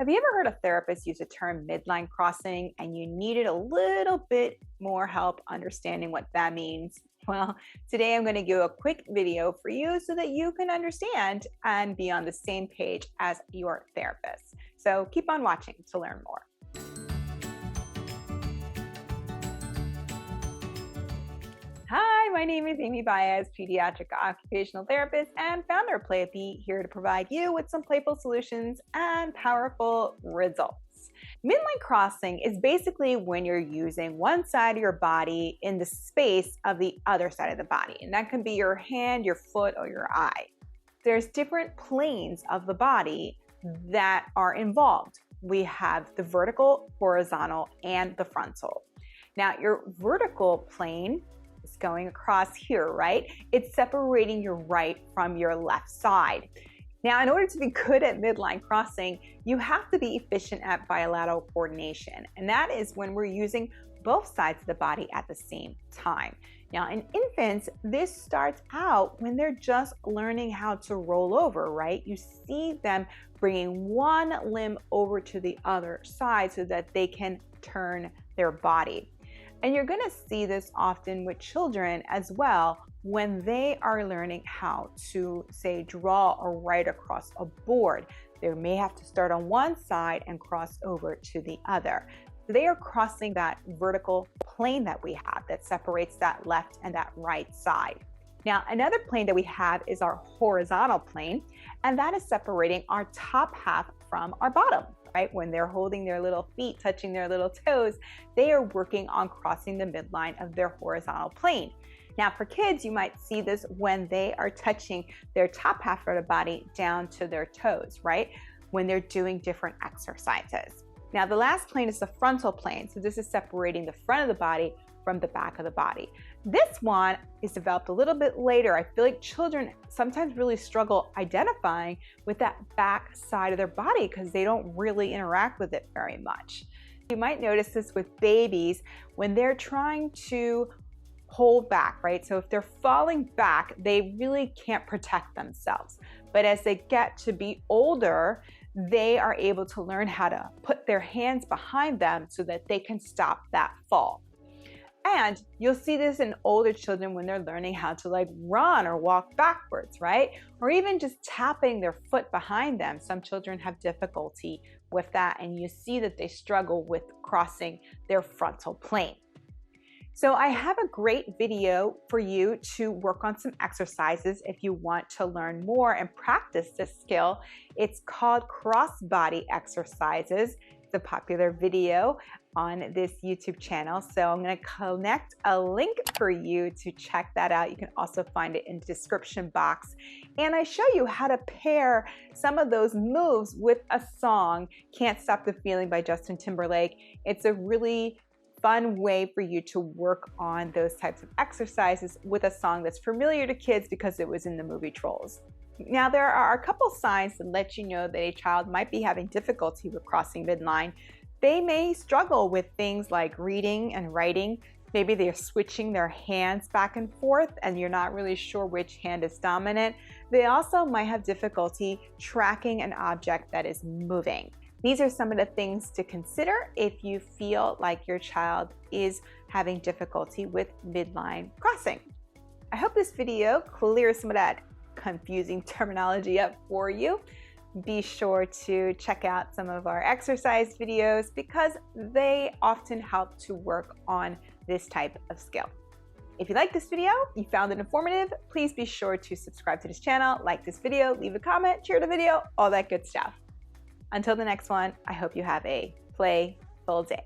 Have you ever heard a therapist use the term midline crossing and you needed a little bit more help understanding what that means? Well, today I'm going to give a quick video for you so that you can understand and be on the same page as your therapist. So keep on watching to learn more. Hi, my name is Amy Baez, Pediatric Occupational Therapist and founder of Playapy, here to provide you with some playful solutions and powerful results. Midline crossing is basically when you're using one side of your body in the space of the other side of the body, and that can be your hand, your foot, or your eye. There's different planes of the body that are involved. We have the vertical, horizontal, and the frontal. Now, your vertical plane is going across here, right? It's separating your right from your left side. Now, in order to be good at midline crossing, you have to be efficient at bilateral coordination, and that is when we're using both sides of the body at the same time. Now, in infants, this starts out when they're just learning how to roll over, right? You see them bringing one limb over to the other side so that they can turn their body. And you're going to see this often with children as well when they are learning how to, say, draw or write across a board. They may have to start on one side and cross over to the other. They are crossing that vertical plane that we have that separates that left and that right side. Now, another plane that we have is our horizontal plane, and that is separating our top half from our bottom. Right? When they're holding their little feet, touching their little toes, they are working on crossing the midline of their horizontal plane. Now, for kids, you might see this when they are touching their top half of the body down to their toes, right? When they're doing different exercises. Now, the last plane is the frontal plane. So this is separating the front of the body from the back of the body. This one is developed a little bit later. I feel like children sometimes really struggle identifying with that back side of their body because they don't really interact with it very much. You might notice this with babies when they're trying to hold back, right? So if they're falling back, they really can't protect themselves. But as they get to be older, they are able to learn how to put their hands behind them so that they can stop that fall. And you'll see this in older children when they're learning how to run or walk backwards, right? Or even just tapping their foot behind them. Some children have difficulty with that, and you see that they struggle with crossing their frontal plane. So I have a great video for you to work on some exercises if you want to learn more and practice this skill. It's called Crossbody Exercises. It's a popular video on this YouTube channel. So I'm going to connect a link for you to check that out. You can also find it in the description box. And I show you how to pair some of those moves with a song, Can't Stop the Feeling by Justin Timberlake. It's a really fun way for you to work on those types of exercises with a song that's familiar to kids because it was in the movie Trolls. Now, there are a couple signs that let you know that a child might be having difficulty with crossing midline. They may struggle with things like reading and writing. Maybe they're switching their hands back and forth and you're not really sure which hand is dominant. They also might have difficulty tracking an object that is moving. These are some of the things to consider if you feel like your child is having difficulty with midline crossing. I hope this video clears some of that confusing terminology up for you. Be sure to check out some of our exercise videos because they often help to work on this type of skill. If you like this video, you found it informative, please be sure to subscribe to this channel, like this video, leave a comment, share the video, all that good stuff. Until the next one, I hope you have a playful day.